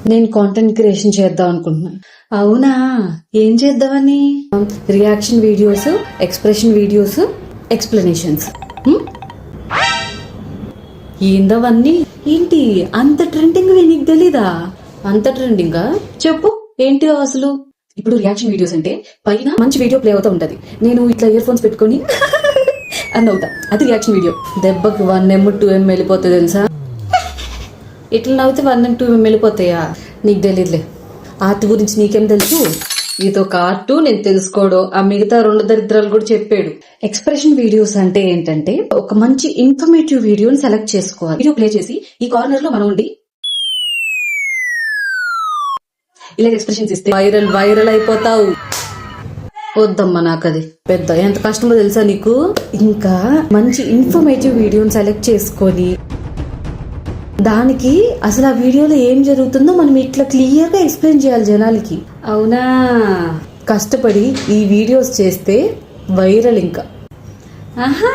నేను content creation చేద్దాం అనుకుంటున్నాను. అవునా, ఏం చేద్దామని? Reaction videos, expression videos, explanations. ఏందవన్నీ? ఏంటి అంత ట్రెండింగ్? నీకు తెలీదా? అంత ట్రెండింగా? చెప్పు ఏంటి అసలు. ఇప్పుడు రియాక్షన్ వీడియోస్ అంటే పైన మంచి వీడియో ప్లే అవుతా ఉంటది, నేను ఇట్లా ఇయర్ ఫోన్స్ పెట్టుకొని అని అవుతా, అది రియాక్షన్ వీడియో. దెబ్బకి 1M 2M వెళ్ళిపోతుంది తెలుసా. ఇట్లా నవ్వుతే 1M 2M వెళ్ళిపోతాయా? నీకు తెలియదులే, ఆర్ట్ గురించి నీకేం తెలుసు? ఇదో ఒక ఆర్ట్ నేను తెలుసుకోవడం, ఆ మిగతా 2 దరిద్రాలు కూడా చెప్పాడు. ఎక్స్ప్రెషన్ వీడియోస్ అంటే ఏంటంటే ఒక మంచి ఇన్ఫర్మేటివ్ వీడియోని సెలెక్ట్ చేసుకోవాలి. వీడియో ప్లే చేసి ఈ కార్నర్ లో మనం ఉండి ఇలా ఎక్స్ప్రెషన్స్ ఇస్తే వైరల్ అయిపోతావు. వద్దమ్మా నాకది పెద్ద ఎంత కష్టమో తెలుసా నీకు. ఇంకా మంచి ఇన్ఫర్మేటివ్ వీడియోని సెలెక్ట్ చేసుకొని దానికి అసలు ఆ వీడియోలో ఏం జరుగుతుందో మనం ఇట్లా క్లియర్ గా ఎక్స్ప్లెయిన్ చేయాలి జనాలకి. అవునా, కష్టపడి ఈ వీడియోస్ చేస్తే వైరల్ ఇంకా. ఆహా.